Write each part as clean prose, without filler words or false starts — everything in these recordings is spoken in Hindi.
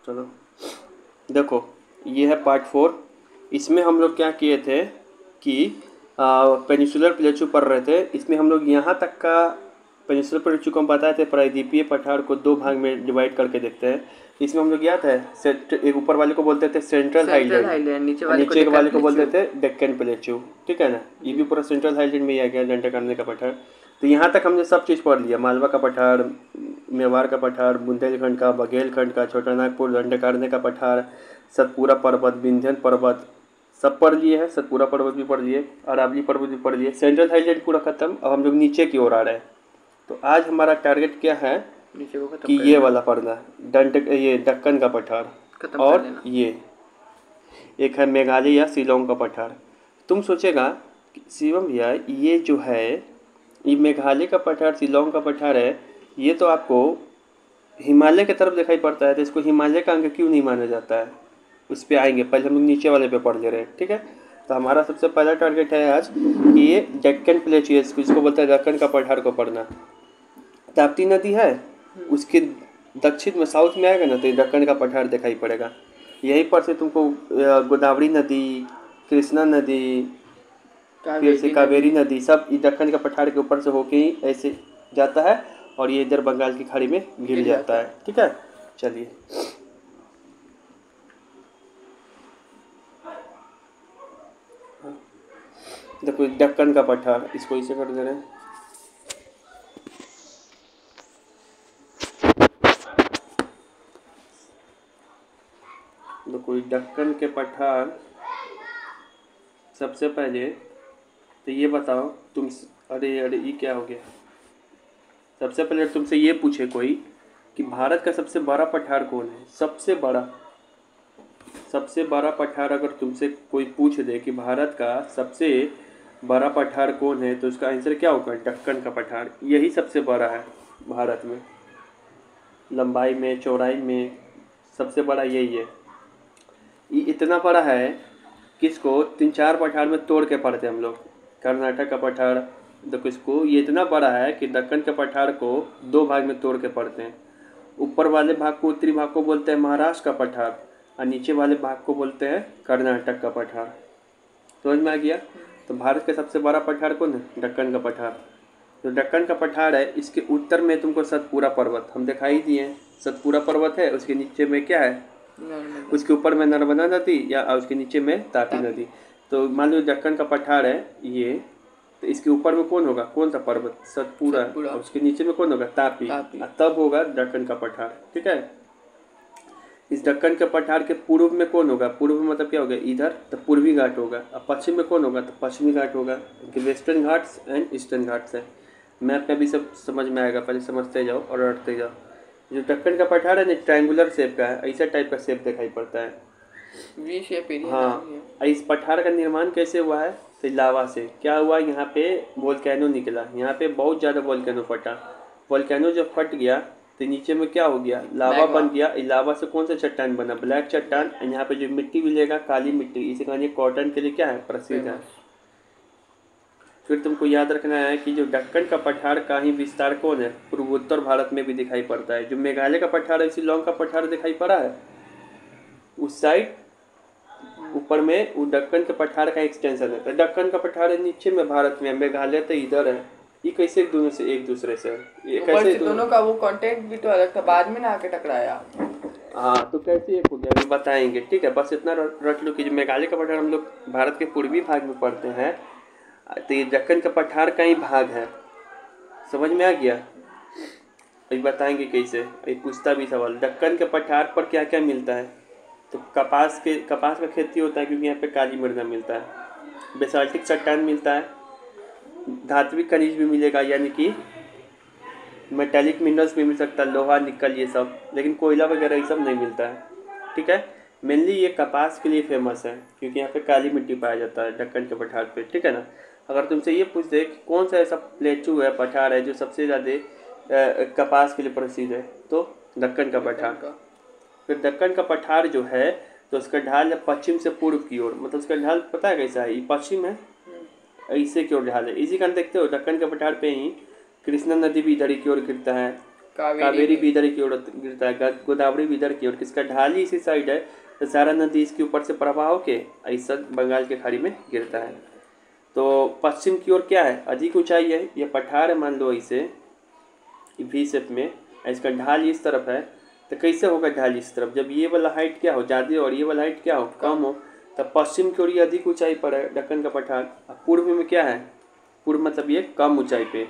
चलो देखो, ये है पार्ट 4। इसमें हम लोग क्या किए थे कि पेनिसुलर प्लेटू पढ़ रहे थे। इसमें हम लोग यहाँ तक का पेनिसुलर प्लेटू को हम बताए थे, प्रायद्वीपीय पठार को दो भाग में डिवाइड करके देखते हैं। इसमें हम लोग याद है एक ऊपर वाले को बोलते थे सेंट्रल सेंट्रल हाईलैंड हाईलैंड, नीचे और वाले को नीचे डेक्कन वाले को बोलते प्लेटू। थे डेक्कन प्लेटू। ठीक है ना, ये भी पूरा सेंट्रल हाईलैंड में ही आ गया दंडकारण्य का पठार। तो यहाँ तक हमने सब चीज़ पढ़ लिया, मालवा का पठार, मेवाड़ का पठार, बुंदेलखंड का, बघेलखंड का, छोटा नागपुर, दंडकारण्य का पठार, सतपुरा पर्वत, विंध्यन पर्वत सब पढ़ लिए हैं। सतपुरा पर्वत भी पढ़ लिए, अरावली पर्वत भी पढ़ लिए। सेंट्रल हाईलैंड पूरा खत्म। अब हम लोग नीचे की ओर आ रहे हैं। तो आज हमारा टारगेट क्या है नीचे को खत्म कि कर ये देना, वाला पढ़ना है, ये दक्कन का पठार। खत्म कर और देना। ये एक है मेघालय या शिलोंग का पठार। तुम सोचेगा कि शिवम भैया ये जो है, ये मेघालय का पठार, शिलोंग का पठार है, ये तो आपको हिमालय की तरफ दिखाई पड़ता है, तो इसको हिमालय का अंग क्यों नहीं माना जाता है? उस पर आएंगे, पहले हम लोग नीचे वाले पे पढ़ ले रहे हैं। ठीक है, तो हमारा सबसे पहला टारगेट है आज कि ये डेक्कन प्लेटू, इसको बोलते हैं दक्कन का पठार को पढ़ना। ताप्ती नदी है, उसके दक्षिण में साउथ में आएगा ना, तो ये दक्कन का पठार दिखाई पड़ेगा। यहीं पर से तुमको गोदावरी नदी, कृष्णा नदी, फिर से कावेरी नदी सब ये दक्कन का पठार के ऊपर से होके ही ऐसे जाता है और ये इधर बंगाल की खाड़ी में गिर जाता है। ठीक है, चलिए देखो दक्कन का पठार, इसको इसे कर दे रहे हैं। देखो दक्कन के पठार, सबसे पहले तो ये बताओ तुम, अरे अरे ये क्या हो गया? सबसे पहले तुमसे ये पूछे कोई कि भारत का सबसे बड़ा पठार कौन है? सबसे बड़ा पठार अगर तुमसे कोई पूछ दे कि भारत का सबसे बड़ा पठार कौन है, तो उसका आंसर क्या होगा? दक्कन का पठार। यही सबसे बड़ा है भारत में, लंबाई में, चौड़ाई में सबसे बड़ा यही है। ये इतना बड़ा है कि इसको 3-4 पठार में तोड़ के पढ़ते हैं हम लोग। कर्नाटक का पठार, देखो इसको, ये इतना बड़ा है कि दक्कन के पठार को 2 भाग में तोड़ के पढ़ते हैं। ऊपर वाले भाग को, उत्तरी भाग को बोलते हैं महाराष्ट्र का पठार और नीचे वाले भाग को बोलते हैं कर्नाटक का पठार। समझ में आ गया? तो भारत का सबसे बड़ा पठार कौन है? दक्कन का पठार। जो दक्कन का पठार है, इसके उत्तर में तुमको सतपुरा पर्वत हम दिखाई दिए हैं। सतपुरा पर्वत है, उसके नीचे में क्या है? उसके ऊपर में नर्मदा नदी या उसके नीचे में तापी नदी। तो मान लो दक्कन का पठार है ये, तो इसके ऊपर में कौन होगा? कौन सा पर्वत? सतपुरा। और उसके नीचे में कौन होगा? तापी। तब होगा दक्कन का पठार। ठीक है, इस दक्कन के पठार के पूर्व में कौन होगा? पूर्व में मतलब क्या होगा? इधर तो पूर्वी घाट होगा। अब पश्चिम में कौन होगा? तो पश्चिमी घाट होगा। Western Ghats and eastern Ghats है। मैप में भी सब समझ में आएगा, पहले समझते जाओ और रटते जाओ। जो दक्कन का पठार है ना, ट्रायंगुलर शेप का है, ऐसा टाइप का शेप दिखाई पड़ता है, वी शेप एरिया। हाँ। इस पठार का निर्माण कैसे हुआ है? तो लावा से। क्या हुआ? यहाँ पे वोल्केनो निकला, यहाँ पे बहुत ज़्यादा वोल्केनो फटा। वोल्केनो जब फट गया तो नीचे में क्या हो गया? लावा बन गया। इस लावा से कौन सा चट्टान बना? ब्लैक चट्टान। यहाँ पे जो मिट्टी मिलेगा, काली मिट्टी, इसे कहने कॉटन के लिए क्या है? प्रसिद्ध है। फिर तुमको याद रखना है कि जो दक्कन का पठार का ही विस्तार कौन है? पूर्वोत्तर भारत में भी दिखाई पड़ता है। जो मेघालय का पठार है, शिलोंग का पठार दिखाई पड़ा है उस साइड ऊपर में, वो दक्कन के पठार का एक्सटेंशन है। तो दक्कन का पठार है नीचे में भारत में, मेघालय तो इधर है। ये कैसे दोनों से एक दूसरे से? ये कैसे दोनों का वो कंटेंट भी तो अलग था, बाद में ना आके टकराया। हाँ, तो कैसे एक हो गया अभी बताएंगे। ठीक है, बस इतना रट लो कि जो मेघालय का पठार हम लोग भारत के पूर्वी भाग में पढ़ते हैं, तो ये दक्कन का पठार का ही भाग है। समझ में आ गया? अभी बताएंगे कैसे। अभी पूछता भी सवाल, दक्कन के पठार पर क्या क्या मिलता है? तो कपास का खेती होता है, क्योंकि यहाँ पे काली मृदा मिलता है। बेसाल्टिक चट्टान मिलता है, धात्विक खनिज भी मिलेगा, यानी कि मेटेलिक मिनरल्स भी मिल सकता है, लोहा, निकल, ये सब। लेकिन कोयला वगैरह ये सब नहीं मिलता है। ठीक है, मेनली ये कपास के लिए फेमस है, क्योंकि यहाँ पे काली मिट्टी पाया जाता है दक्कन के पठार पे। ठीक है ना, अगर तुमसे ये पूछ दे कि कौन सा ऐसा प्लेटू है, पठार है, जो सबसे ज़्यादा कपास के लिए प्रसिद्ध है, तो दक्कन का पठार। फिर दक्कन का पठार जो है, तो उसका ढाल है पश्चिम से पूर्व की ओर। मतलब उसका ढाल पता है कैसा है? ये पश्चिम है, ऐसे की ओर ढाल है। इसी कारण देखते हो दक्कन के पठार पे ही कृष्णा नदी भी इधर की ओर गिरता है, कावेरी भी इधर की ओर गिरता है, गोदावरी भी इधर की ओर, किसका ढाल ही इसी साइड है, तो सारा नदी इसके ऊपर से प्रवाह होके ऐसा बंगाल के खाड़ी में गिरता है। तो पश्चिम की ओर क्या है, अधिक ऊंचाई है, ये पठार है मान लो ऐसे वी शेप में, इसका ढाल इस तरफ है, तो कैसे होगा ढाल इस तरफ, जब ये वाला हाइट क्या हो ज़्यादा और ये वाला हाइट क्या हो कम हो, तब पश्चिम की ओर ये अधिक ऊंचाई पर है दक्कन का पठार। पूर्व में क्या है, पूर्व मतलब ये कम ऊंचाई पे।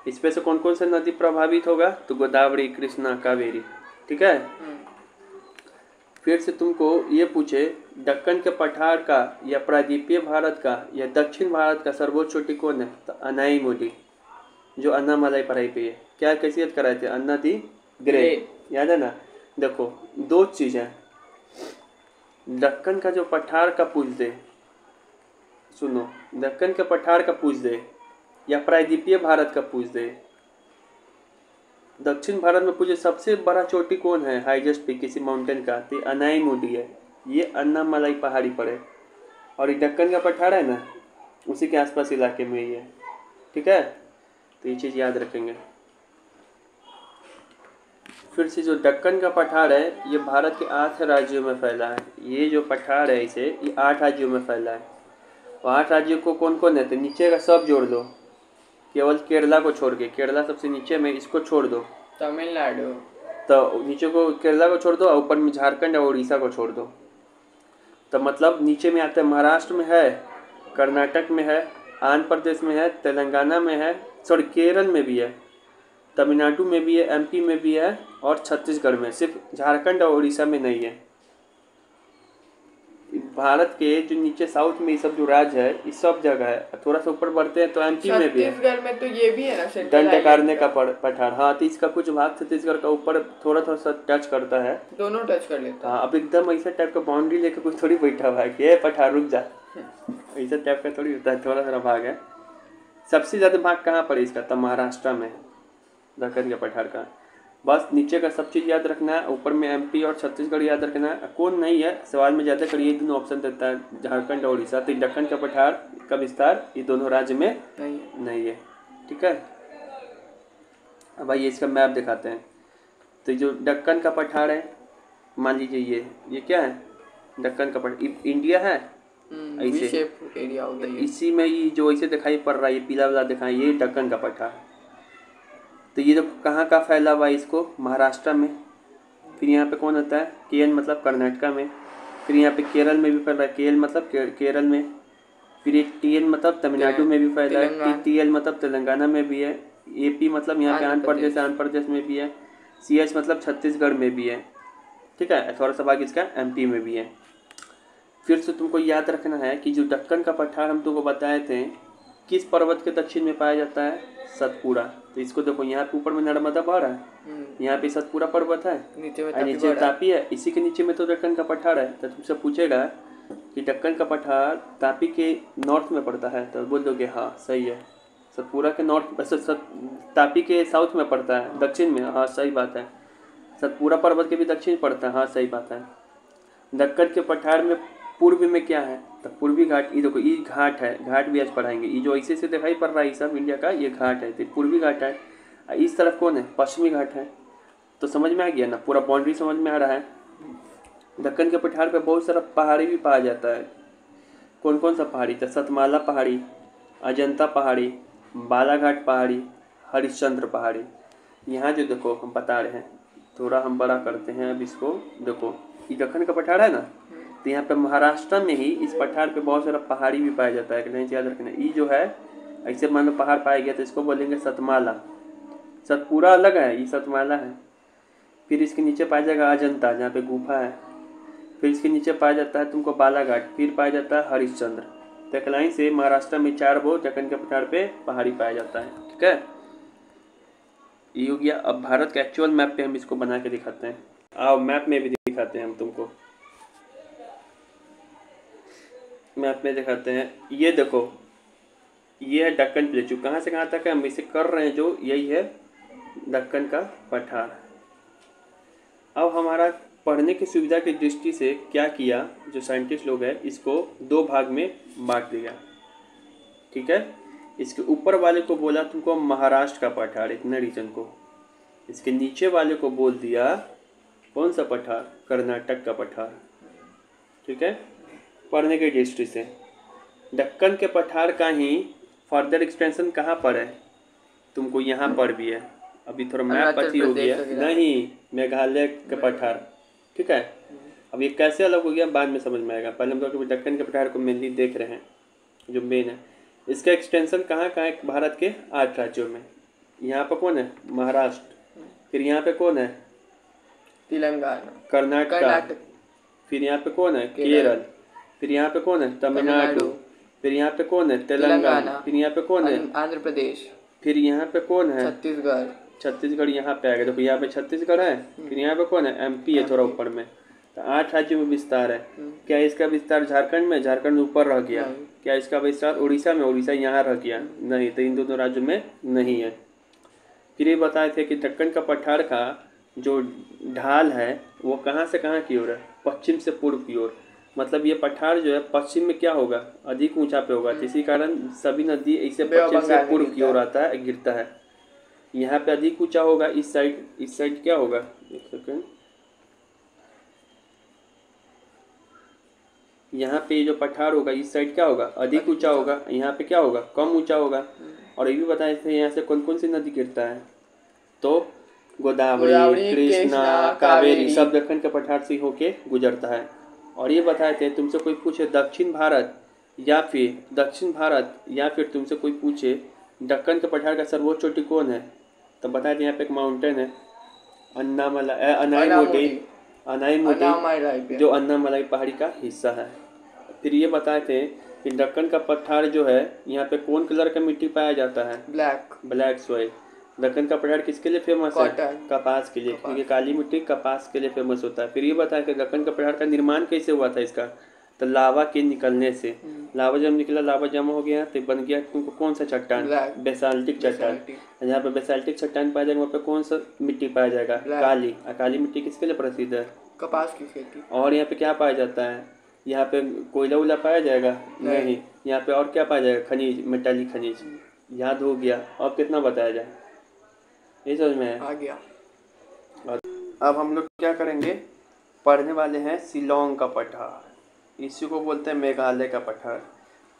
इस पे से कौन कौन सा नदी प्रभावित होगा, तो गोदावरी, कृष्णा, कावेरी। ठीक है। फिर से तुमको ये पूछे दक्कन के पठार का या प्रायद्वीपीय भारत का या दक्षिण भारत का सर्वोच्च चोटी कौन है, तो अनाईमुडी, जो अन्नामलाई पढ़ाई पे है। क्या कैसियत कराए थे, अन्ना दी ग्रेट, याद है ना। देखो दो चीज़ है, दक्कन का जो पठार का पूछ दे, सुनो, दक्कन के पठार का पूछ दे या प्रायद्वीपीय भारत का पूछ दे, दक्षिण भारत में पूछे सबसे बड़ा चोटी कौन है हाईएस्ट पीक किसी माउंटेन का, तो अनाईमुडी है, ये अन्नामलाई पहाड़ी पर है। और ये दक्कन का पठार है ना, उसी के आसपास इलाके में ही है। ठीक है, तो ये चीज़ याद रखेंगे। फिर से जो दक्कन का पठार है ये भारत के 8 राज्यों में फैला है। ये जो पठार है इसे ये 8 राज्यों में फैला है। और 8 राज्यों को कौन कौन है, तो नीचे का सब जोड़ दो, केवल केरला को छोड़ के, केरला सबसे नीचे में, इसको छोड़ दो, तमिलनाडु, तो नीचे को केरला को छोड़ दो और ऊपर में झारखंड और उड़ीसा को छोड़ दो। तो मतलब नीचे में आता है महाराष्ट्र में है, कर्नाटक में है, आंध्र प्रदेश में है, तेलंगाना में है, सॉरी केरल में भी है, तमिलनाडु में भी है, एमपी में भी है और छत्तीसगढ़ में, सिर्फ झारखंड और उड़ीसा में नहीं है। भारत के जो नीचे साउथ में ये सब जो राज्य है इस सब जगह है। थोड़ा सा ऊपर बढ़ते हैं तो एमपी में भी है, छत्तीसगढ़ में तो ये भी है ना दंडकारण्य का पठार। हाँ, तो इसका कुछ भाग छत्तीसगढ़ का ऊपर थोड़ा थोड़ा सा टच करता है, दोनों टच कर लेता है। हाँ, अब एकदम ऐसा टाइप का बाउंड्री लेके कुछ थोड़ी बैठा हुआ है कि ये पठार रुक जा, ऐसा टाइप का थोड़ी होता है, थोड़ा थोड़ा भाग है। सबसे ज़्यादा भाग कहाँ पर है इसका, तो महाराष्ट्र में, दक्कन के पठार का। बस नीचे का सब चीज़ याद रखना है, ऊपर में एमपी और छत्तीसगढ़ याद रखना है। कौन नहीं है सवाल में ज़्यादा करिए, दोनों ऑप्शन देता है, झारखंड और उड़ीसा। तो दक्कन का पठार का विस्तार ये दोनों राज्य में नहीं है। ठीक है, अब आइए इसका मैप दिखाते हैं। तो जो दक्कन का पठार है, मान लीजिए ये क्या है, दक्कन का पठार इंडिया है, ऐसे एरिया हो गया, इसी में ये जो ऐसे दिखाई पड़ रहा है, ये पीला वाला दिखाई, ये दक्कन का पठार। तो ये जो कहाँ का फैला हुआ है, इसको महाराष्ट्र में, फिर यहाँ पे कौन होता है, केएल मतलब कर्नाटका में, फिर यहाँ पे केरल में भी फैल रहा है, केएल मतलब केरल में, फिर ये टीएल मतलब तमिलनाडु में भी फैला है, टीएल मतलब तेलंगाना में भी है, एपी मतलब यहाँ पे आंध्र प्रदेश में भी है, सीएच मतलब छत्तीसगढ़ में भी है। ठीक है, थोड़ा सा भाग इसका एमपी में भी है। फिर से तुमको याद रखना है कि जो दक्कन का पठार हम तुमको बताए थे किस पर्वत के दक्षिण में पाया जाता है, सतपुड़ा। तो इसको देखो, यहाँ पे ऊपर में नर्मदा बह रहा है, यहाँ पे सतपुड़ा पर्वत है, नीचे तापी है, इसी के नीचे में तो दक्कन का पठार है। तो तुमसे पूछेगा कि दक्कन का पठार तापी के नॉर्थ में पड़ता है, तो बोल दोगे हाँ सही है, सतपुड़ा के नॉर्थ, तापी के साउथ में पड़ता है, दक्षिण में, हाँ सही बात है, सतपुड़ा पर्वत के भी दक्षिण पड़ता है, हाँ सही बात है। दक्कन के पठार में पूर्व में क्या है, तो पूर्वी घाट, ये देखो ये घाट है, घाट भी आज पढ़ाएंगे, ये जो ऐसे से दिखाई पड़ रहा है ये सब इंडिया का, ये घाट है, तो पूर्वी घाट है। इस तरफ कौन है, पश्चिमी घाट है। तो समझ में आ गया ना, पूरा बाउंड्री समझ में आ रहा है। दक्कन के पठार पे बहुत सारा पहाड़ी भी पाया जाता है। कौन कौन सा पहाड़ी, तो सतमाला पहाड़ी, अजंता पहाड़ी, बालाघाट पहाड़ी, हरिश्चंद्र पहाड़ी। यहाँ जो देखो हम बता रहे हैं, थोड़ा हम बड़ा करते हैं अब इसको, देखो ये दक्कन का पठार है ना, तो यहाँ पे महाराष्ट्र में ही इस पठार पे बहुत सारा पहाड़ी भी पाया जाता है, नहीं याद रखना। ये जो है ऐसे मान लो पहाड़ पाया गया तो इसको बोलेंगे सतमाला, सतपुड़ा अलग है, ये सतमाला है। फिर इसके नीचे पाया जाएगा अजंता, जहाँ पे गुफा है। फिर इसके नीचे पाया जाता है तुमको बालाघाट, फिर पाया जाता है हरिश्चंद्र। तो लाइन से महाराष्ट्र में 4 वो दक्कन के पठार पे पहाड़ी पाया जाता है। ठीक है, ये हो गया। अब भारत के एक्चुअल मैप पे हम इसको बना के दिखाते हैं, आओ मैप में भी दिखाते हैं हम तुमको, मैप में दिखाते हैं। ये देखो ये है दक्कन प्लेटू, कहाँ से कहाँ तक है हम इसे कर रहे हैं, जो यही है दक्कन का पठार। अब हमारा पढ़ने की सुविधा की दृष्टि से क्या किया, जो साइंटिस्ट लोग हैं इसको 2 भाग में बांट दिया। ठीक है, इसके ऊपर वाले को बोला तुमको महाराष्ट्र का पठार, इतने रीजन को, इसके नीचे वाले को बोल दिया कौन सा पठार, कर्नाटक का पठार। ठीक है, पढ़ने की दृष्टि से दक्कन के पठार का ही फर्दर एक्सटेंशन कहाँ पर है, तुमको यहाँ पर भी है। अभी थोड़ा मैप अरुणाचल पची हो प्रदेश गया, वगैरह। नहीं मेघालय के पठार। ठीक है, अब ये कैसे अलग हो गया बाद में समझ में आएगा, पहले हम लोग दक्कन के पठार को मेनली देख रहे हैं जो मेन है। इसका एक्सटेंशन कहाँ कहाँ है भारत के 8 राज्यों में। यहाँ पर कौन है, महाराष्ट्र। फिर यहाँ पे कौन है, तेलंगाना, कर्नाटक। फिर यहाँ पे कौन है, केरल। फिर यहाँ पे कौन है, तमिलनाडु। फिर यहाँ पे कौन है, तेलंगाना। फिर यहाँ पे कौन है, आंध्र प्रदेश। फिर यहाँ पे कौन है, छत्तीसगढ़। छत्तीसगढ़ यहाँ पे आ गया, देखो यहाँ पे छत्तीसगढ़ है। फिर यहाँ पे कौन है, एमपी है थोड़ा ऊपर में। तो 8 राज्यों में विस्तार है। क्या इसका विस्तार झारखंड में, झारखंड ऊपर रह गया। क्या इसका विस्तार उड़ीसा में, उड़ीसा यहाँ रह गया, नहीं। तो इन दोनों राज्यों में नहीं है। फिर ये बताए थे कि दक्कन का पठार का जो ढाल है वो कहाँ से कहाँ की ओर है, पश्चिम से पूर्व की ओर। मतलब ये पठार जो है पश्चिम में क्या होगा, अधिक ऊंचा पे होगा, इसी कारण सभी नदी ऐसे पश्चिम से पूर्व की ओर आता है, गिरता है। यहाँ पे अधिक ऊंचा होगा, इस साइड क्या होगा, एक सेकंड, यहाँ पे जो पठार होगा इस साइड क्या होगा, अधिक ऊंचा होगा। यहाँ पे क्या होगा, कम ऊंचा होगा। और ये भी बताए थे यहाँ से कौन कौन सी नदी गिरता है, तो गोदावरी, कृष्णा, कावेरी सब दक्कन के पठार से होके गुजरता है। और ये बताए थे तुमसे कोई पूछे दक्षिण भारत या फिर तुमसे कोई पूछे दक्कन के पठार का सर्वोच्च चोटी कौन है, तो बताए थे यहाँ पे एक माउंटेन है, अनाईमुडी, जो अन्नामलाई पहाड़ी का हिस्सा है। फिर ये बताए थे कि दक्कन का पठार जो है यहाँ पे कौन कलर का मिट्टी पाया जाता है, ब्लैक सॉइल। दक्कन का पठार किसके लिए फेमस है, कपास के लिए, क्योंकि काली मिट्टी कपास के लिए फेमस होता है। फिर ये बताया कि दक्कन का पठार का निर्माण कैसे हुआ था इसका, तो लावा के निकलने से। लावा जब निकला, लावा जमा हो गया तो बन गया तुमको कौन सा चट्टान, बेसाल्टिक चट्टान। जहाँ पे बेसाल्टिक चट्टान पाया जाएगा वहाँ पे कौन सा मिट्टी पाया जाएगा, काली। और काली मिट्टी किसके लिए प्रसिद्ध है, कपास की खेती। और यहाँ पे क्या पाया जाता है, यहाँ पे कोयला उला पाया जाएगा, नहीं। यहाँ पे और क्या पाया जाएगा, खनिज, मेटालिक खनिज। याद हो गया, और कितना बताया जाए, ये समझ में आ गया। अब हम लोग क्या करेंगे, पढ़ने वाले हैं शिलोंग का पठार। इसी को बोलते हैं मेघालय का पठार।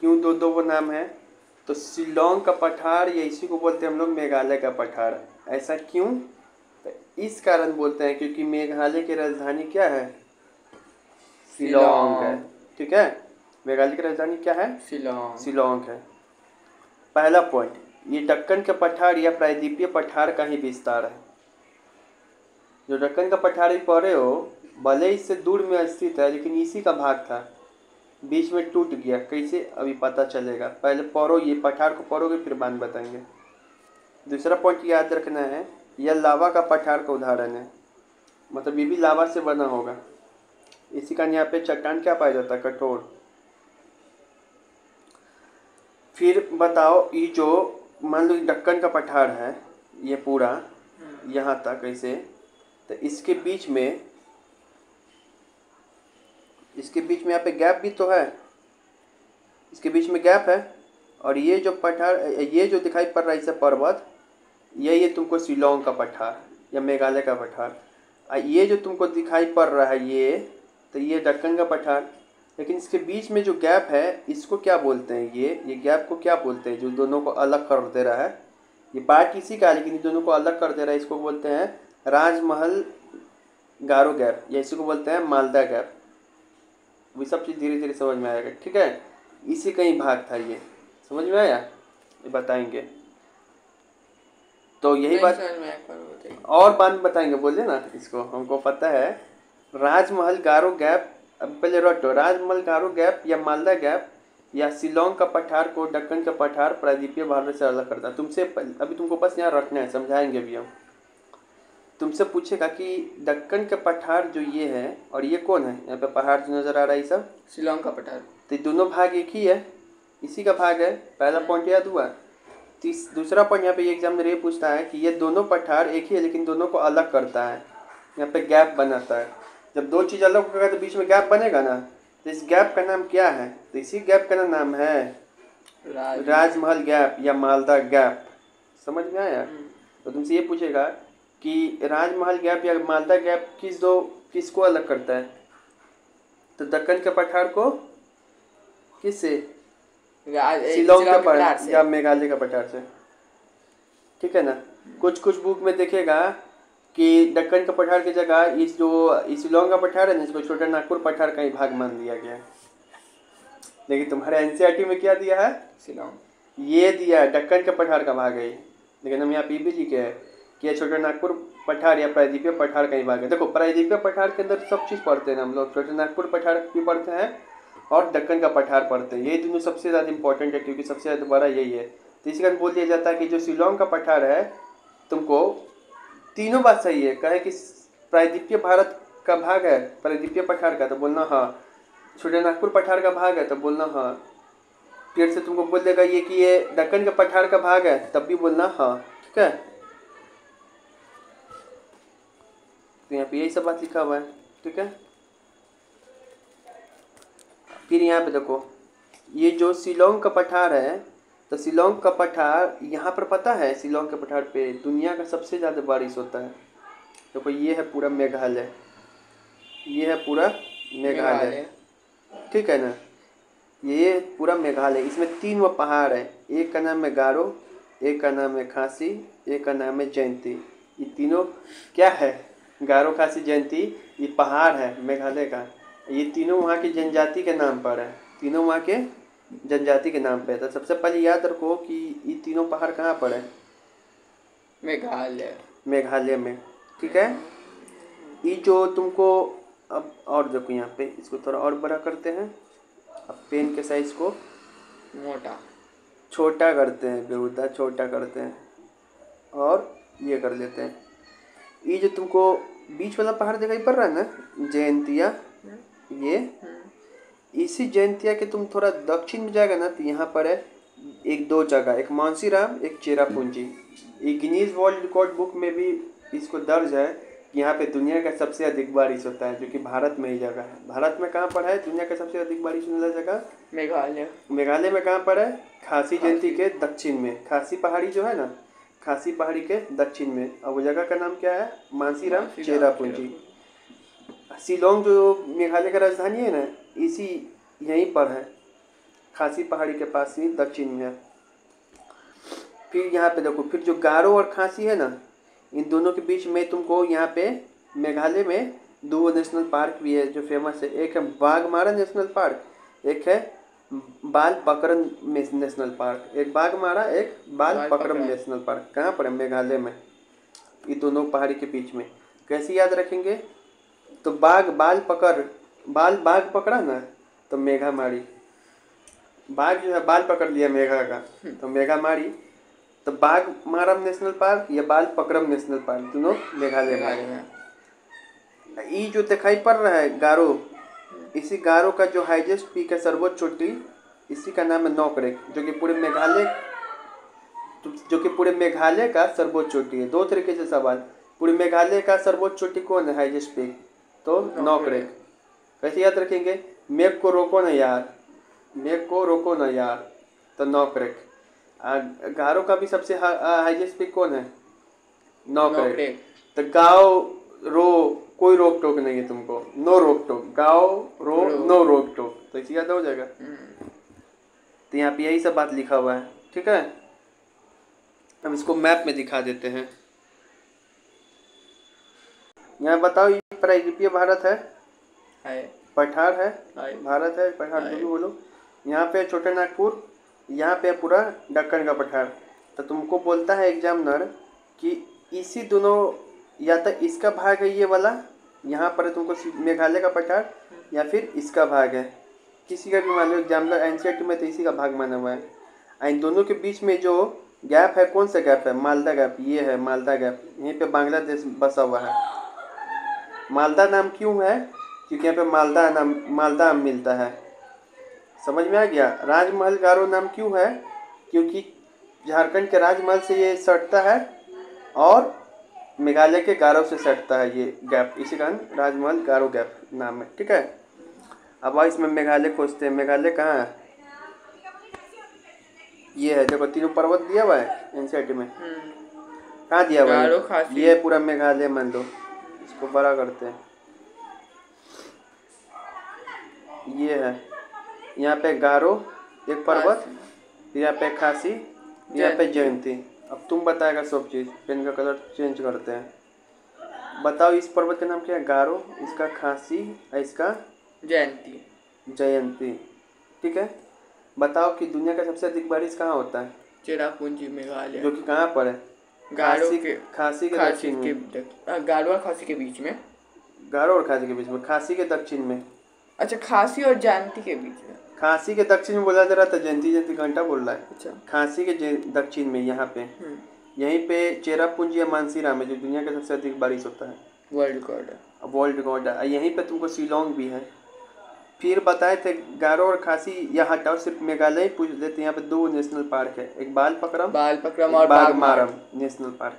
क्यों दो वो नाम है, तो शिलोंग का पठार या इसी को बोलते हैं हम लोग मेघालय का पठार। ऐसा क्यों, तो इस कारण बोलते हैं क्योंकि मेघालय की राजधानी क्या है, शिलोंग है। ठीक है, मेघालय की राजधानी क्या है, शिलोंग है। पहला पॉइंट, ये दक्कन के पठार या प्रायद्वीपीय पठार का ही विस्तार है। जो दक्कन का पठार ही पढ़े हो, भले इससे दूर में स्थित है लेकिन इसी का भाग था, बीच में टूट गया, कैसे अभी पता चलेगा। पहले पढ़ो, ये पठार को पढ़ोगे फिर बाद बताएंगे। दूसरा पॉइंट याद रखना है, यह लावा का पठार का उदाहरण है, मतलब ये भी लावा से बना होगा। इसी कारण यहाँ पे चट्टान क्या पाया जाता है, कठोर। फिर बताओ, ये जो मान लो दक्कन का पठार है ये पूरा यहाँ तक ऐसे, तो इसके बीच में यहाँ पे गैप भी तो है, इसके बीच में गैप है। और ये जो पठार, ये जो दिखाई पड़ रहा है इसे पर्वत, ये तुमको शिलोंग का पठार या मेघालय का पठार। ये जो तुमको दिखाई पड़ रहा है ये, तो ये दक्कन का पठार। लेकिन इसके बीच में जो गैप है इसको क्या बोलते हैं, ये गैप को क्या बोलते हैं, जो दोनों को अलग कर दे रहा है। ये पार्ट इसी का है लेकिन दोनों को अलग कर दे रहा है, इसको बोलते हैं राजमहल गारो गैप, या इसी को बोलते हैं मालदा गैप। वो सब चीज़ धीरे धीरे समझ में आएगा। ठीक है, इसी का ही भाग था, ये समझ में आया, ये बताएंगे। तो यही बात और बाद में बताएंगे, बोले ना, इसको हमको पता है। राजमहल गारो गैप, अब पहले रटो, राजमहल गारो गैप या मालदा गैप या शिलोंग का पठार को दक्कन का पठार प्रायद्वीपीय भारत से अलग करता है। तुमसे अभी तुमको बस यहाँ रखना है, समझाएंगे भी हम। तुमसे पूछेगा कि दक्कन का पठार जो ये है और ये कौन है, यहाँ पे पहाड़ जो नजर आ रहा है ये सब शिलोंग का पठार। तो दोनों भाग एक ही है, इसी का भाग है। पहला पॉइंट याद हुआ। दूसरा पॉइंट यहाँ पे एग्जाम में ये पूछता है कि ये दोनों पठार एक ही है लेकिन दोनों को अलग करता है, यहाँ पे गैप बनाता है। जब दो चीज़ अलग होगा तो बीच में गैप बनेगा ना, तो इस गैप का नाम क्या है, तो इसी गैप का नाम है राजमहल गैप या मालदा गैप। समझ में आया। तो तुमसे ये पूछेगा कि राजमहल गैप या मालदा गैप किसको अलग करता है? तो दक्कन के पठार को किससे? शिलोंग के पठार से या मेघालय का पठार से, ठीक है ना। कुछ बुक में देखेगा कि दक्कन का पठार की जगह इस शिलोंग का पठार है ना, इसको छोटा नागपुर पठार का ही भाग मान लिया गया है। लेकिन तुम्हारे एनसीईआरटी में क्या दिया है? शिलोंग। ये दिया है दक्कन के पठार का भाग है ये। लेकिन हम यहाँ पे भी लिखे हैं कि ये छोटा नागपुर पठार या प्रायद्वीपीय पठार का ही भाग है। देखो प्रायद्वीपीय पठार के अंदर सब चीज़ पढ़ते हैं हम लोग, छोटे नागपुर पठार भी पढ़ते हैं और दक्कन का पठार पढ़ते हैं। ये दोनों सबसे ज़्यादा इंपॉर्टेंट है क्योंकि सबसे ज़्यादा बड़ा यही है। तो इसी कारण बोल दिया जाता है कि जो शिलोंग का पठार है तुमको तीनों बात सही है। कहे कि प्रायद्वीपीय भारत का भाग है प्रायद्वीपीय पठार का, तो बोलना हाँ। छोटे नागपुर पठार का भाग है तो बोलना हाँ। फिर से तुमको बोल देगा ये कि ये दक्कन के पठार का भाग है, तब भी बोलना हाँ, ठीक है। तो यहाँ पे यही सब बात लिखा हुआ है, ठीक है। फिर यहाँ पे देखो ये जो शिलोंग का पठार है, तो शिलोंग का पठार यहाँ पर पता है शिलोंग के पठार पे दुनिया का सबसे ज़्यादा बारिश होता है। देखो ये है पूरा मेघालय, ये है पूरा मेघालय, ठीक है ना। ये पूरा मेघालय, इसमें 3 वो पहाड़ है। एक का नाम है गारो, एक का नाम है खासी, एक का नाम है जयंती। ये तीनों क्या है? गारो, खासी, जयंती ये पहाड़ है मेघालय का। ये तीनों वहाँ की जनजाति के नाम पर है, तीनों वहाँ के जनजाति के नाम पे है। तो सबसे पहले याद रखो कि ये तीनों पहाड़ कहाँ पर है? मेघालय में, ठीक है। ये जो तुमको अब और देखो यहाँ पे इसको थोड़ा और बड़ा करते हैं। अब पेन के साइज को छोटा करते हैं, बेहुदा छोटा करते हैं और ये कर लेते हैं। ये जो तुमको बीच वाला पहाड़ दिखाई पड़ रहा है ना, जयंतिया, ये इसी जयंतिया के तुम थोड़ा दक्षिण में जाएगा ना तो यहाँ पर है एक 2 जगह, एक मानसीराम, एक चेरापूंजी। ये गिनीज वर्ल्ड रिकॉर्ड बुक में भी इसको दर्ज है कि यहाँ पे दुनिया का सबसे अधिक बारिश होता है, जो कि भारत में ही जगह है। भारत में कहाँ पर है दुनिया का सबसे अधिक बारिश होने वाला जगह? मेघालय में कहाँ पर है? खासी जयंती के दक्षिण में, खासी पहाड़ी जो है ना, खासी पहाड़ी के दक्षिण में। और वो जगह का नाम क्या है? मानसीराम चेरापूंजी। शिलोंग जो मेघालय का राजधानी है ना, इसी यहीं पर है, खासी पहाड़ी के पास ही दक्षिण में है। फिर यहाँ पे देखो, फिर जो गारो और खासी है ना, इन दोनों के बीच में तुमको यहाँ पे मेघालय में 2 नेशनल पार्क भी है जो फेमस है। एक है बाघमारा नेशनल पार्क, एक है बाल पकरम नेशनल पार्क। एक बाघमारा, एक बाल पकरम नेशनल पार्क। कहाँ पर है? मेघालय में, ये दोनों पहाड़ी के बीच में। कैसे याद रखेंगे? तो बाघ पकड़ा ना तो मेघा मारी, बाघ जो है बाल पकड़ लिया मेघा का तो मेघा मारी। तो बाघमारम नेशनल पार्क या बाल पकरम नेशनल पार्क दोनों मेघालय में। ये जो दिखाई पड़ रहा है गारो, इसी गारो का जो हाईएस्ट पीक है, सर्वोच्च चोटी, इसी का नाम है नोकरेक, जो कि पूरे मेघालय का सर्वोच्च चोटी है। 2 तरीके से सवाल, पूरे मेघालय का सर्वोच्च चोटी कौन है हाईएस्ट पीक? तो नोकरेक। कैसे याद रखेंगे? मेघ को रोको ना यार, तो नोकरेक। गारो का भी सबसे हाईएस्ट पीक कौन है? नोकरेक। तो गाओ रो कोई रोक टोक नहीं है तुमको, नो रोक टोक, गाओ रो नो रोक टोक, तो इसी याद हो जाएगा। तो यहाँ पे यही सब बात लिखा हुआ है, ठीक है। हम इसको मैप में दिखा देते हैं। यहाँ बताओ ये प्रायद्वीपीय भारत है? पठार है? भारत है, पठार जो भी बोलो। यहाँ पे छोटा नागपुर, यहाँ पे पूरा दक्कन का पठार। तो तुमको बोलता है एग्जामिनर कि इसी दोनों, या तो इसका भाग है ये वाला, यहाँ पर तुमको मेघालय का पठार, या फिर इसका भाग है, किसी का भी मान लो। एग्जामिनर एनसीईआरटी में तो इसी का भाग माना हुआ है। इन दोनों के बीच में जो गैप है, कौन सा गैप है? मालदा गैप। ये है मालदा गैप, यहीं पे बांग्लादेश बसा हुआ है। मालदा नाम क्यों है? क्योंकि यहाँ पे मालदा आम मिलता है। समझ में आ गया? राजमहल गारो नाम क्यों है? क्योंकि झारखंड के राजमहल से ये सटता है और मेघालय के गारो से सटता है ये गैप, इसी कारण राजमहल गारो गैप नाम है, ठीक है। अब इसमें मेघालय खोजते हैं। मेघालय कहाँ है? ये है, देखो 3 पर्वत दिया हुआ है एनसीईआरटी में। कहाँ दिया हुआ गारो है? खासी। ये पूरा मेघालय मान लो, इसको बड़ा करते हैं। ये है, यहाँ पे गारो एक पर्वत, खासी, यहाँ पे खासी, यहाँ पे जयंती। जयंती। अब तुम बताएगा सब चीज़, पेन का कलर चेंज करते हैं। बताओ इस पर्वत का नाम क्या है? गारो, इसका खासी, इसका जयंती। जयंती। ठीक है, बताओ कि दुनिया का सबसे अधिक बारिश कहाँ होता है? चेरापूंजी मेघालय। जो कि कहाँ पर है? गारो के खासी के खासी दक्षिण के में। गारो और खासी के बीच में। गारो और खासी के बीच में, खासी के दक्षिण में। अच्छा, खासी और जयंती के बीच में। खासी के दक्षिण में बोला जा रहा था, जयंती जयंती घंटा बोल रहा है। अच्छा। खासी के दक्षिण में, यहाँ पे यहीं पे चेरापूंजी या मानसीराम है, जो दुनिया का सबसे अधिक बारिश होता है। वर्ल्ड रिकॉर्ड है। वर्ल्ड रिकॉर्ड है। यहीं पे तुमको शिलोंग भी है। फिर बताए थे गारो और खासी, या हटाओ सिर्फ मेघालय ही पूछ लेते। यहाँ पे 2 नेशनल पार्क है, एक बालपक्रम और बागमारम नेशनल पार्क।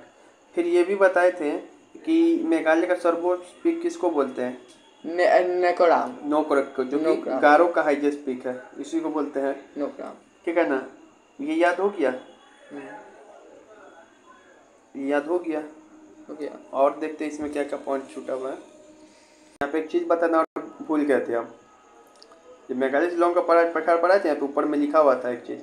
फिर ये भी बताए थे कि मेघालय का सर्वोच्च पीक किसको बोलते हैं? नोक्राम। नोक्रक को, जो कि नोक्राम। गारो का हाईएस्ट पीक है, इसी को बोलते हैं नोक्राम। ठीक है ना? ये याद हो गया? याद हो गया? हो गया। और देखते हैं इसमें क्या क्या पॉइंट छूटा हुआ है। यहाँ पे एक चीज़ बताना और भूल गए थे हम। जब मेघालय शिलोंग का पठार पढ़ा था, यहाँ पे ऊपर में लिखा हुआ था एक चीज़,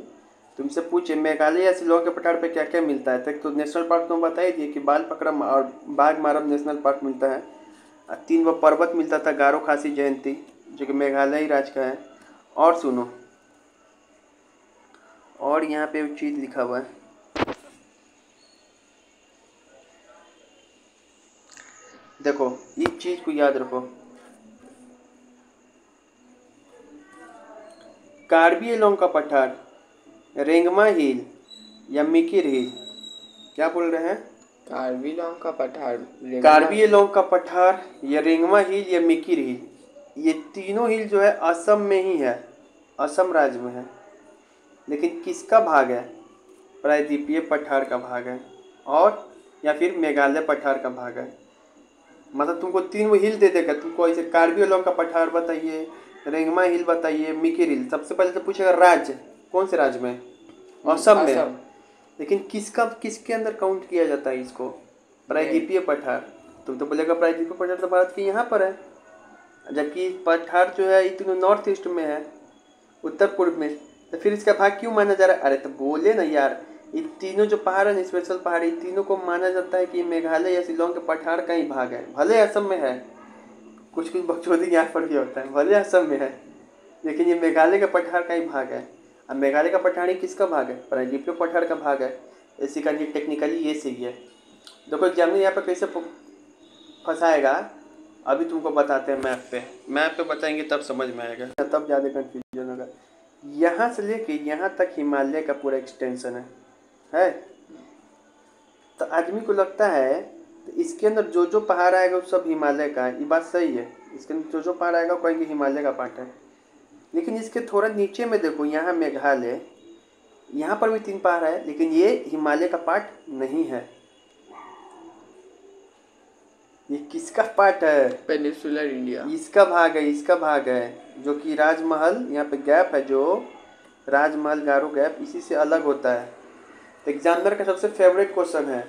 तुमसे पूछे मेघालय या शिलोंग के पठार पे क्या क्या मिलता है? तो नेशनल पार्क तुम बता ही दिए कि बालपक्रम और बागमारम नेशनल पार्क मिलता है। 3 वो पर्वत मिलता था, गारो खासी जयंती, जो कि मेघालय ही राज्य का है। और सुनो, और यहाँ पे एक चीज़ लिखा हुआ है, देखो इस चीज़ को याद रखो। कार्बी एंगलोंग का पठार, रेंगमा हिल या मिकिर हिल? क्या बोल रहे हैं? कार्बी एंगलोंग का पठार, कार्बी एंगलोंग का पठार या रेंगमा हिल या मिकिर हिल, ये तीनों हिल जो है असम में ही है, असम राज्य में है। लेकिन किसका भाग है? प्रायद्वीपीय पठार का भाग है, और या फिर मेघालय पठार का भाग है। मतलब तुमको 3 वो हिल दे देगा, तुमको ऐसे कार्बी एंगलोंग का पठार बताइए, रेंगमा हिल बताइए, मिकिर हिल। सबसे पहले तो पूछेगा राज्य, कौन से राज्य में? असम में। लेकिन किसके अंदर काउंट किया जाता है इसको? प्रायद्वीपीय पठार। तुम तो बोलेगा प्रायद्वीपीय पठार तो भारत के यहाँ पर है, जबकि पठार जो है इतने नॉर्थ ईस्ट में है, उत्तर पूर्व में। तो फिर इसका भाग क्यों माना जा रहा है? अरे तो बोले ना यार, ये तीनों जो पहाड़ है, स्पेशल पहाड़, ये तीनों को माना जाता है कि मेघालय या शिलोंग के पठार का ही भाग है। भले असम में है, कुछ कुछ बकचोदी यहाँ पर भी होता है, भले असम में है, लेकिन ये मेघालय के पठार का ही भाग है। अब मेघालय का पठार ही किसका भाग है? प्रायद्वीपीय पठार का भाग है। इसी का टेक्निकली ये सही है। देखो एग्जामिनर यहाँ पर कैसे फंसाएगा, अभी तुमको बताते हैं। मैप पे बताएंगे तब समझ में आएगा, तब ज़्यादा कन्फ्यूजन होगा। यहाँ से लेके यहाँ तक हिमालय का पूरा एक्सटेंशन है। तो आदमी को लगता है तो इसके अंदर जो जो पहाड़ आएगा वो सब हिमालय का है। ये बात सही है, इसके अंदर जो जो पहाड़ आएगा वो कहेंगे हिमालय का पार्ट है। लेकिन इसके थोड़ा नीचे में देखो, यहाँ मेघालय, यहाँ पर भी 3 पहाड़ है, लेकिन ये हिमालय का पार्ट नहीं है। ये किसका पार्ट है? Peninsular India. इसका भाग है, इसका भाग है, जो कि राजमहल, यहाँ पे गैप है, जो राजमहल गारो गैप, इसी से अलग होता है। तो एग्जामिनर का सबसे फेवरेट क्वेश्चन है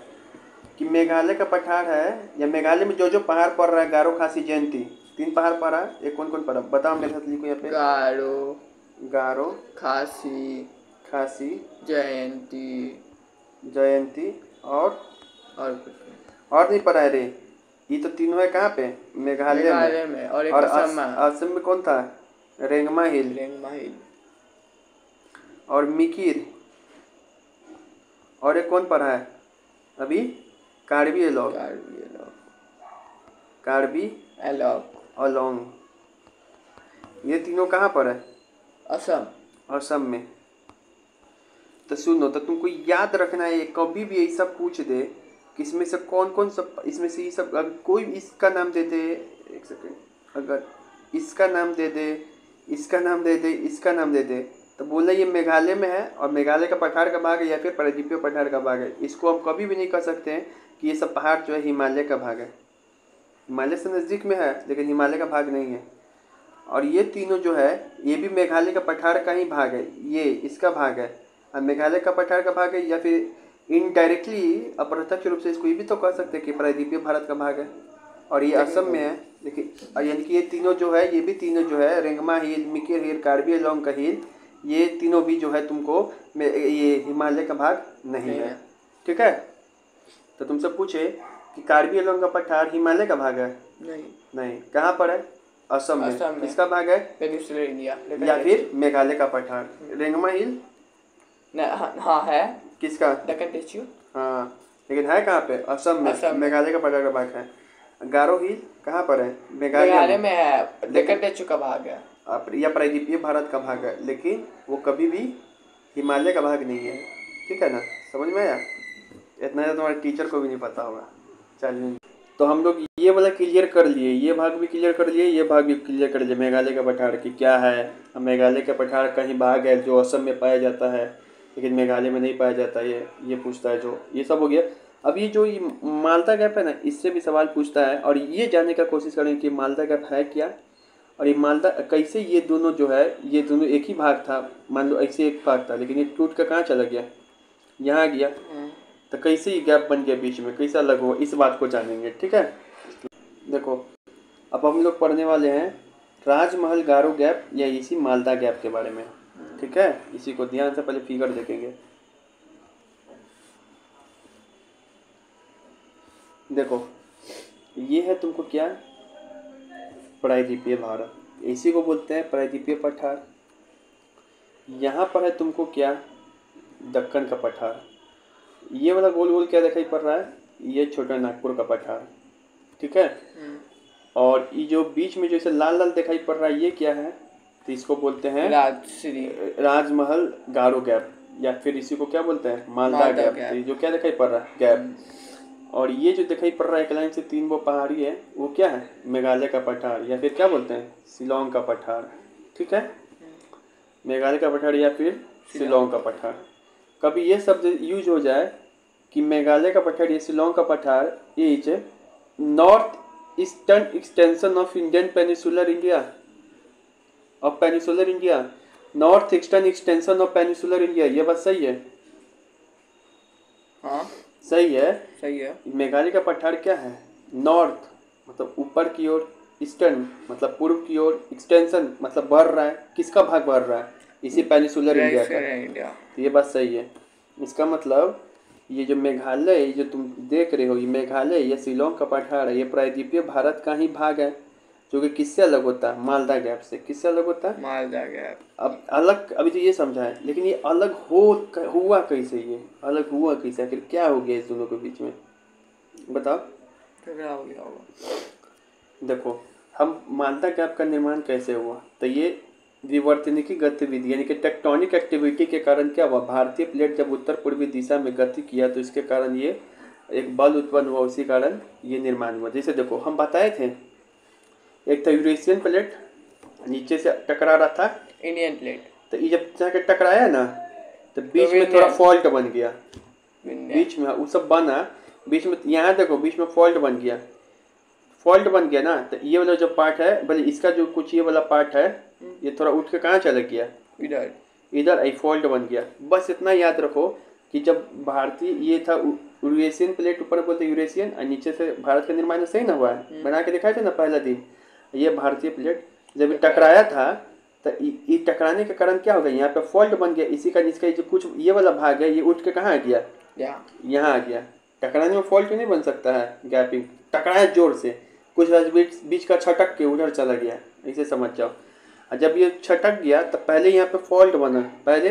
कि मेघालय का पठार है, या मेघालय में जो जो पहाड़ पड़ रहा है, गारो खासी जयंती, 3 पहाड़ पड़ा, ये कौन कौन पड़ा? बताओ मेरे साथ लिखो यहाँ पे। गारो खासी जयंती और कुछ और नहीं पड़ा है रे। ये तो तीनों है कहाँ पे? मेघालय में। और एक असम में कौन था? रेंगमा हिल और मिकिर, और एक कौन पढ़ा है अभी? कार्बी एंगलोंग। ये तीनों कहाँ पर है? असम में। तो सुनो, तो तुमको याद रखना है, कभी भी ऐसा पूछ दे कि इसमें से कौन कौन सब, इसमें से ये सब, अगर कोई इसका नाम दे दे, एक सेकेंड, अगर इसका नाम दे दे, इसका नाम दे दे, इसका नाम दे दे, तो बोले ये मेघालय में है और मेघालय का पठार का भाग है या फिर प्रायद्वीपीय पठार का भाग है। इसको हम कभी भी नहीं कह सकते हैं कि ये सब पहाड़ जो है हिमालय का भाग है। हिमालय से नज़दीक में है, लेकिन हिमालय का भाग नहीं है। और ये तीनों जो है, ये भी मेघालय का पठार का ही भाग है, ये इसका भाग है। और मेघालय का पठार का भाग है या फिर इनडायरेक्टली अप्रत्यक्ष रूप से इसको ये भी तो कह सकते हैं कि प्रायद्वीपीय भारत का भाग है और ये असम में है। देखिए यानी कि ये तीनों जो है, ये भी तीनों जो है, रेंगमा हिल, मिकिर हिल, कार्बी एंगलोंग का हिल, ये तीनों भी जो है तुमको ये हिमालय का भाग नहीं है। ठीक है, तो तुमसे पूछे कि कार्बी एंगलोंग का पठार हिमालय का भाग है? नहीं। नहीं। कहाँ पर है? असम में। असम में। किसका भाग है? Peninsular India. या फिर मेघालय का पठार। रेंगमा हिल हाँ है। किसका? डेक्कन प्लेट्यू। हाँ, लेकिन है कहाँ पे? असम में। मेघालय का पठार का भाग है। गारो हिल कहाँ पर है? मेघालय में है। डेक्कन प्लेट्यू का भाग है या प्रायद्वीपीय भारत का भाग है, लेकिन वो कभी भी हिमालय का भाग नहीं है। ठीक है ना, समझ में आया? इतना तो तुम्हारे टीचर को भी नहीं पता होगा। चलिए, तो हम लोग ये वाला क्लियर कर लिए, ये भाग भी क्लियर कर लिए, ये भाग भी क्लियर कर लिए मेघालय का पठार की क्या है। मेघालय का पठार कहीं भाग है जो असम में पाया जाता है लेकिन मेघालय में नहीं पाया जाता, ये पूछता है जो, ये सब हो गया। अब ये जो ये मालदा गैप है ना, इससे भी सवाल पूछता है और ये जानने का कोशिश करेंगे कि मालदा गैप है क्या और ये मालदा कैसे, ये दोनों जो है, ये दोनों एक ही भाग था, मान लो ऐसे एक भाग था लेकिन ये टूट कर कहाँ चला गया? यहाँ गया। तो कैसे ये गैप बन गया बीच में, कैसे अलग हुआ, इस बात को जानेंगे। ठीक है, देखो अब हम लोग पढ़ने वाले हैं राजमहल गारो गैप या इसी मालदा गैप के बारे में। ठीक है, इसी को ध्यान से पहले फिगर देखेंगे। देखो ये है तुमको क्या? प्रायद्वीपीय भारत, इसी को बोलते हैं प्रायद्वीपीय पठार। यहाँ पर है तुमको क्या? दक्कन का पठार। ये वाला गोल गोल क्या दिखाई पड़ रहा है? ये छोटा नागपुर का पठार। ठीक है, और ये जो बीच में जैसे लाल लाल दिखाई पड़ रहा है ये क्या है? तो इसको बोलते हैं राजमहल गारो गैप या फिर इसी को क्या बोलते हैं? मालदा गैप। तो ये जो क्या दिखाई पड़ रहा है? गैप। और ये जो दिखाई पड़ रहा है एक लाइन से 3 वो पहाड़ी है, वो क्या है? मेघालय का पठार या फिर क्या बोलते हैं? शिलोंग का पठार। ठीक है, मेघालय का पठार या फिर शिलोंग का पठार। कभी ये शब्द यूज हो जाए कि मेघालय का पठार या शिलोंग का पठार is north eastern extension of Indian peninsular India, of peninsular India, north eastern extension of peninsular India, ये बात सही है? हाँ सही है। सही है। मेघालय का पठार क्या है? नॉर्थ मतलब ऊपर की ओर, ईस्टर्न मतलब पूर्व की ओर, एक्सटेंशन मतलब बढ़ रहा है। किसका भाग बढ़ रहा है? इसी पेनिसुलर इंडिया का। तो ये बात सही है। इसका मतलब ये जो मेघालय, ये जो तुम देख रहे हो, ये मेघालय या शिलोंग का पठार है, ये प्रायद्वीपीय भारत का ही भाग है, जो कि किससे अलग होता है? मालदा गैप से। किससे अलग होता है? मालदा गैप। अब अलग, अभी तो ये समझा है, लेकिन ये अलग हुआ कैसे? ये अलग हुआ कैसे? आखिर क्या हो गया इस दोनों के बीच में, बताओ। झगड़ा हो गया होगा। देखो हम मालदा गैप का निर्माण कैसे हुआ? तो ये विवर्तनिकी गतिविधि यानी कि टेक्टोनिक एक्टिविटी के कारण क्या हुआ? भारतीय प्लेट जब उत्तर पूर्वी दिशा में गति किया तो इसके कारण ये एक बल उत्पन्न हुआ, उसी कारण ये निर्माण हुआ। जैसे देखो हम बताए थे, एक था यूरेशियन प्लेट नीचे से टकरा रहा था, इंडियन प्लेट, तो ये जब जाके टकराया ना तो बीच में थोड़ा फॉल्ट बन गया, बीच में वो सब बना, बीच में यहाँ देखो बीच में फॉल्ट बन गया, फॉल्ट बन गया ना, तो ये वाला जो पार्ट है, भले इसका जो कुछ ये वाला पार्ट है ये थोड़ा उठ के कहाँ चला गया? इधर फॉल्ट बन गया। बस इतना याद रखो कि जब भारतीय ये था यूरेशियन प्लेट, ऊपर बोलते यूरेशियन और नीचे से भारत का निर्माण सही ना हुआ है, बना के दिखाए थे ना पहला दिन। ये भारतीय प्लेट जब टकराया था तो ये टकराने के कारण क्या हो गया? यहाँ पे फॉल्ट बन गया, इसी का जिसका जो कुछ ये वाला भाग है ये उठ के कहाँ आ गया? यहाँ आ गया। टकराने में फॉल्ट नहीं बन सकता है, गैपिंग। टकराया जोर से, कुछ बीच का छटक के उधर चला गया, ऐसे समझ जाओ। और जब ये छटक गया तो पहले यहाँ पे फॉल्ट बना, पहले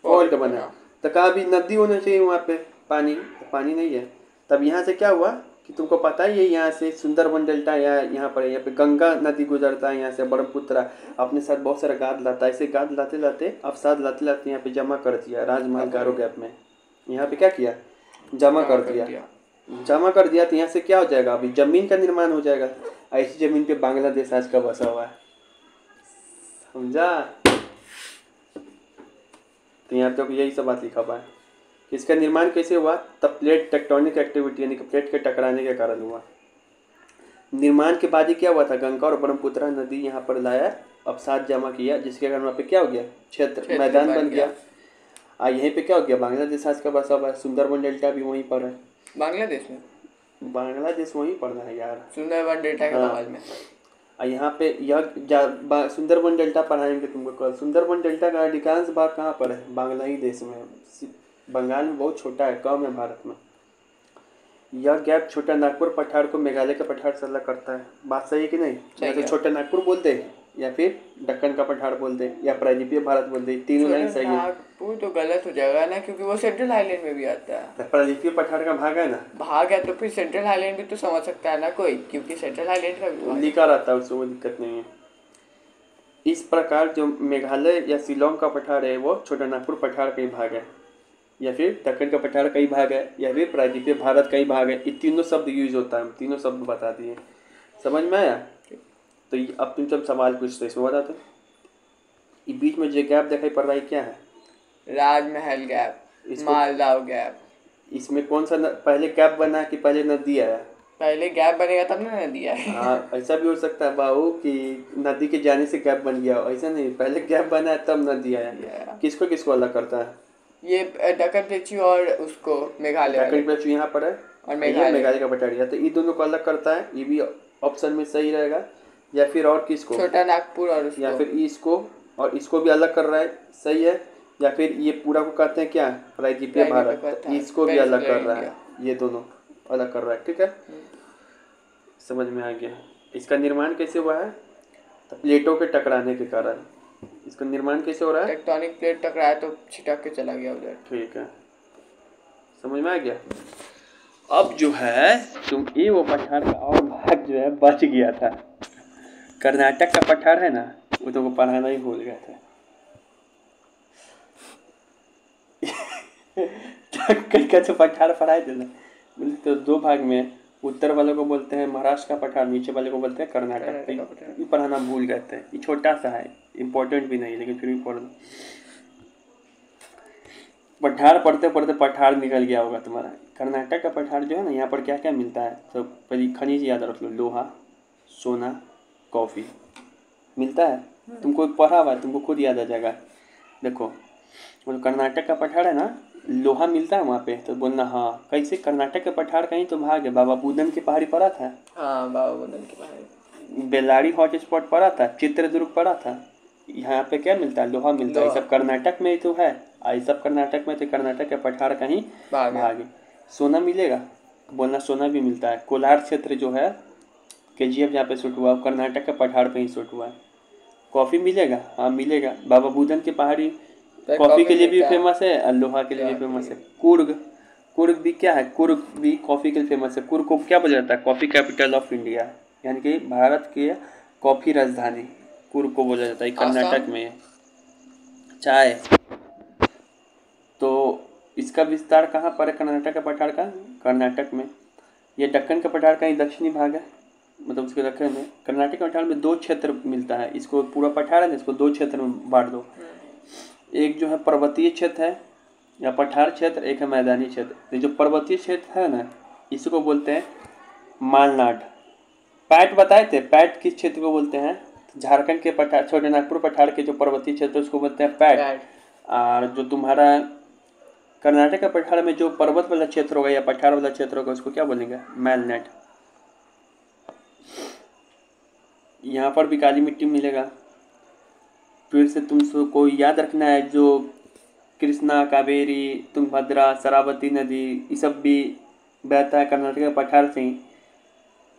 फॉल्ट बना, तो कहा भी नदी होना चाहिए वहाँ पे, पानी, तो पानी नहीं है। तब यहाँ से क्या हुआ कि तुमको पता ही है, यहाँ से सुंदरबन डेल्टा या यहाँ पे गंगा नदी गुजरता है, यहाँ से ब्रह्मपुत्र अपने साथ बहुत सारा गाद लाता है। ऐसे गाद लाते लाते अवसाद लाते लाते यहाँ पे जमा कर दिया राजमहल गारो गैप में। यहाँ पे क्या किया? जमा कर दिया। जमा कर दिया तो यहाँ से क्या हो जाएगा? अभी जमीन का निर्माण हो जाएगा। ऐसी जमीन पे बांग्लादेश आज का बसा हुआ है, समझा? तो यहाँ पे यही सब बात लिखा हुआ है। इसका निर्माण कैसे हुआ? तब प्लेट टेक्टोनिक एक्टिविटी यानी कि प्लेट के टकराने के कारण हुआ। निर्माण के बाद ही क्या हुआ था? गंगा और ब्रह्मपुत्र नदी यहाँ पर लाया, अवसाद जमा किया, जिसके कारण वहाँ पे क्या हो गया? क्षेत्र मैदान बन गया। यहीं पे क्या हो गया, बांग्लादेश आज का बसा हुआ है, सुंदरबन डेल्टा भी वहीं पर है। बांग्लादेश में बांग्लादेश वहीं पर है यार। सुंदरबन डेल्टा के हाँ। बगल में। यहाँ पे सुंदरबन डेल्टा पढ़ाएंगे तुमको कल। सुंदरबन डेल्टा का अधिकांश भाग कहाँ पर है, बांग्लादेश में है। बंगाल में बहुत छोटा है, कम है भारत में। यह गैप छोटा नागपुर पठार को मेघालय का पठार से अलग करता है। बात सही है कि नहीं? या तो है। छोटा नागपुर बोलते हैं, या फिर दक्कन का पठार बोलते हैं, या प्रायद्वीपीय भारत बोलते हैं। तीनों लाइन छोटा सही है। नागपुर तो गलत हो जाएगा ना, क्योंकि वो सेंट्रल आइलैंड में भी आता है। तो प्रायद्वीपीय पठार का भाग है ना, भाग है तो फिर सेंट्रल आइलैंड भी तो समझ सकता है ना कोई, क्योंकि सेंट्रल आइलैंड का भी तो भाग है। लिखा रहता है, उससे कोई दिक्कत नहीं है। इस प्रकार जो मेघालय या शिलोंग का पठार है वो छोटा नागपुर पठार का ही भाग है, या फिर दक्कन का पठार का ही भाग है, या फिर प्रायद्वीपीय भारत का ही भाग है। ये तीनों शब्द यूज होता है, तीनों शब्द बता दिए। समझ में आया? तो अब तुम जब सवाल पूछते इसमें बता दो, ये बीच में जो गैप दिखाई पड़ रहा है क्या है? राजमहल गैप, मालदाव गैप। इसमें कौन सा पहले गैप बना कि पहले नदी आया? पहले गैप बनेगा तब ना नदी आए। हाँ, ऐसा भी हो सकता है बाबू कि नदी के जाने से गैप बन गया, ऐसा नहीं, पहले गैप बना है तब नदी आया। किसको किसको अलग करता है? ये दक्कन प्लेटू और उसको मेघालय। दक्कन प्लेटू यहाँ पर है और ये मेघालय का पठार, तो ये दोनों को अलग करता है। ये भी ऑप्शन में सही रहेगा। या फिर और किसको? छोटा नागपुर और उसको। या फिर इसको और इसको भी अलग कर रहा है, सही है। या फिर ये पूरा को कहते हैं क्या, प्रायद्वीपीय भारत, इसको भी अलग कर रहा है, ये दोनों अलग कर रहा है। ठीक है, समझ में आ गया। इसका निर्माण कैसे हुआ है? तो प्लेटों के टकराने के कारण। इसका निर्माण कैसे हो रहा है? टेक्टोनिक प्लेट टकराया तो छिटक के चला गया उधर। ठीक है, समझ में आ गया। अब जो है तुम ये वो पठार का और भाग जो है बच गया था, कर्नाटक का पठार है ना, वो तुमको पढ़ाना ही भूल गया था। का तो पठार पढ़ाए थे ना, बोले तो दो भाग में, उत्तर वाले को बोलते हैं महाराष्ट्र का पठार, नीचे वाले को बोलते हैं कर्नाटक। ये पढ़ाना भूल गए थे। ये छोटा सा है, इम्पोर्टेंट भी नहीं, लेकिन फिर भी पढ़ दो। पठार पढ़ते पढ़ते पठार निकल गया होगा तुम्हारा। कर्नाटक का पठार जो है ना, यहाँ पर क्या क्या मिलता है, तो पहले खनिज याद रख लो, लोहा, सोना, कॉफ़ी मिलता है। तुमको पढ़ा हुआ है, तुमको खुद याद आ जाएगा। देखो वो कर्नाटक का पठार है ना, लोहा मिलता है वहाँ पे, तो बोलना हाँ। कैसे? कर्नाटक के पठार का ही तो भाग है। बाबा बुदन की पहाड़ी पड़ा था, हाँ बाबा बुदन की पहाड़ी। बेल्लारी हॉट स्पॉट पड़ा था, चित्रदुर्ग पड़ा था। यहाँ पे क्या मिलता है? लोहा मिलता है। सब कर्नाटक में ही तो है, आई सब कर्नाटक में, तो कर्नाटक के पठार का ही भाग है। सोना मिलेगा, बोलना सोना भी मिलता है। कोलार क्षेत्र जो है, KGF जहाँ पे शूट हुआ, कर्नाटक के पठार पे ही शूट हुआ है। कॉफ़ी मिलेगा, हाँ मिलेगा। बाबा बुदन की पहाड़ी कॉफ़ी के लिए भी फेमस है और लोहा के लिए भी फेमस है। कुर्ग भी क्या है? कुर्ग भी कॉफ़ी के लिए फेमस है। कुर्ग को क्या बोला जाता है? कॉफ़ी कैपिटल ऑफ इंडिया, यानी कि भारत की कॉफ़ी राजधानी कुर्ग को बोला जाता है। कर्नाटक में चाय। तो इसका विस्तार कहाँ पर है कर्नाटक का पठार का? कर्नाटक में। ये दक्कन का पठार का ही दक्षिणी भाग है, मतलब उसके दक्षिण में। कर्नाटक के पठार में दो क्षेत्र मिलता है। इसको पूरा पठार है ना, इसको दो क्षेत्र में बांट दो। एक जो है पर्वतीय क्षेत्र है या पठार क्षेत्र, एक है मैदानी क्षेत्र। ये जो पर्वतीय क्षेत्र है ना, इसको बोलते हैं मालनाड। पैट बताए थे, पैट किस क्षेत्र को बोलते हैं? झारखंड के पठार, छोटे नागपुर पठार के जो पर्वतीय क्षेत्र उसको बोलते हैं पैट। और जो तुम्हारा कर्नाटक के पठार में जो पर्वत वाला क्षेत्र होगा या पठार वाला क्षेत्र होगा, उसको क्या बोलेंगे? मैलनेट। यहाँ पर भी काली मिट्टी मिलेगा। फिर से तुमको याद रखना है, जो कृष्णा, कावेरी, तुंगभद्रा, शरावती नदी, ये सब भी बहता है कर्नाटक के पठार से ही।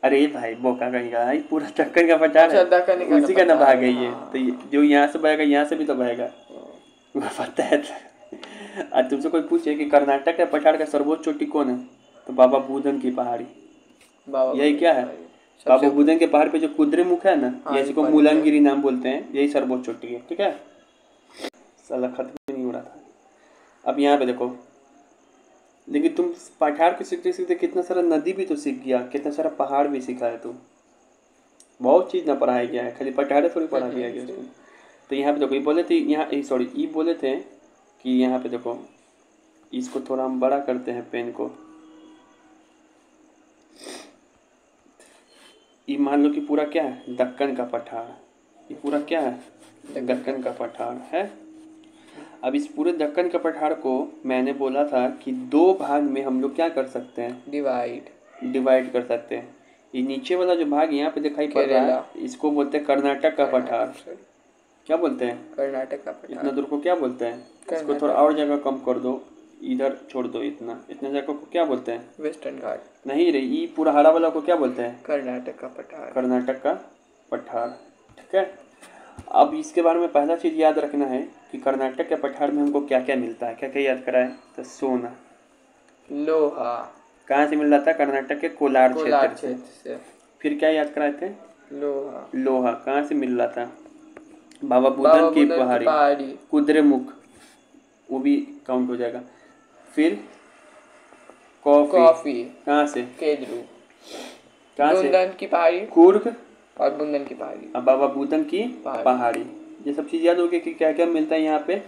अरे भाई बोका कहेगा, पूरा दक्कन का पठार है, उसी का ना भाग है ये। तो जो यहाँ से बहेगा, यहाँ से भी तो बहेगा, पता है। और तुमसे कोई पूछे कि कर्नाटक के पठार का सर्वोच्च चोटी कौन है, तो बाबा बुदन की पहाड़ी। यही क्या है? बाबा बुदन के पहाड़ पे जो कुद्रेमुख है ना, जैसे को मुलांगिरी नाम बोलते हैं, यही सर्वोच्च चोटी है। ठीक है, साला खत्म नहीं हो रहा था। अब यहाँ पे देखो, लेकिन तुम पठार को सीखते सीखते कितना सारा नदी भी तो सीख गया, कितना सारा पहाड़ भी सीखा है तुम। बहुत चीज़ ना पढ़ाया गया है, खाली पठार थोड़ी पढ़ा दिया गया उसको। तो यहाँ पे देखो, ये बोले थे यहाँ, सॉरी ये बोले थे कि यहाँ पे देखो, इसको थोड़ा हम बड़ा करते हैं पेन को। ये मान लो कि पूरा क्या है? दक्कन का पठार। ये पूरा क्या है? दक्कन का पठार है। अब इस पूरे दक्कन के पठार को मैंने बोला था कि दो भाग में हम लोग क्या कर सकते हैं, डिवाइड कर सकते हैं। ये नीचे वाला जो भाग यहाँ पे दिखाई पड़ रहा केरला। है इसको बोलते हैं कर्नाटक का पठार। क्या बोलते हैं? कर्नाटक का इतना पठार। दूर को क्या बोलते हैं? इसको कर्नाटक। थोड़ा और जगह कम कर दो, इधर छोड़ दो, इतना इतने जगह को क्या बोलते हैं? वेस्टर्न घाट। नहीं रे, ये पूरा हरा वाला को क्या बोलते हैं? कर्नाटक का पठार। कर्नाटक का पठार। ठीक है। अब इसके बारे में पहला चीज़ याद रखना है कि कर्नाटक के पठार में हमको क्या क्या मिलता है। क्या क्या याद कराए? तो सोना, लोहा। कहाँ से मिल रहा था? कर्नाटक के कोलार कोलार क्षेत्र क्षेत्र से। से। फिर क्या याद कराए थे? लोहा। लोहा कहाँ से मिल रहा था? बाबा बाबा बुदन की बुदन की पहाड़ी। कुद्रेमुख, वो भी काउंट हो जाएगा। फिर कॉफी। कहाँ से? केजरू। कहाँ से? बुंदन की पहाड़ी कुर्ग और बुंदन की पहाड़ी। और बाबा बुदन की पहाड़ी। ये सब चीज़ याद होगी कि क्या क्या मिलता है यहाँ पे।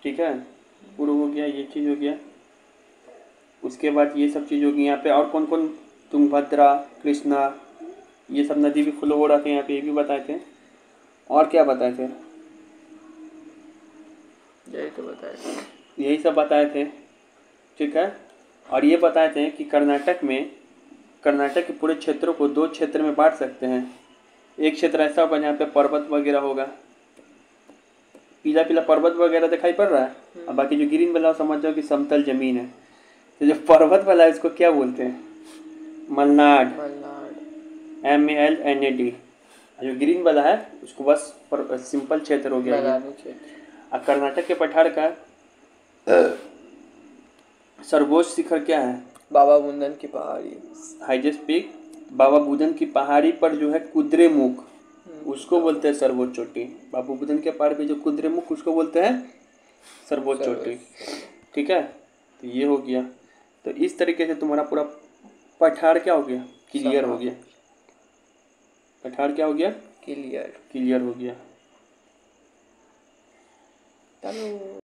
ठीक है, पूरा हो गया, ये चीज़ हो गया। उसके बाद ये सब चीज़ होगी यहाँ पे। और कौन कौन? तुंगभद्रा, कृष्णा, ये सब नदी भी फ्लो हो रहा था यहाँ पे, ये भी बताए थे। और क्या बताए थे? यही तो बताया था। यही सब बताए थे। ठीक है। और ये बताए थे कि कर्नाटक के पूरे क्षेत्रों को दो क्षेत्र में बांट सकते हैं। एक क्षेत्र ऐसा होगा जहाँ पे पर्वत वगैरह होगा, पीला पीला पर्वत वगैरह दिखाई पड़ रहा है, और बाकी जो ग्रीन वाला समझ जाओ कि समतल जमीन है। तो जो पर्वत वाला है इसको क्या बोलते हैं? मलनाड। MALNAD। जो ग्रीन वाला है उसको बस सिंपल क्षेत्र हो गया ये। और कर्नाटक के पठार का सर्वोच्च शिखर क्या है? बाबा बुदन की पहाड़ी। हाईएस्ट पीक बाबा बुदन की पहाड़ी पर जो है कुद्रेमुख, उसको बोलते हैं सर्वोच्च चोटी। बाबा बुदन के पहाड़ पे जो कुद्रेमुख, उसको बोलते हैं सर्वोच्च चोटी। ठीक है, तो ये हो गया। तो इस तरीके से तुम्हारा पूरा पठार क्या हो गया? क्लियर हो गया। पठार क्या हो गया? क्लियर हो गया। चलो।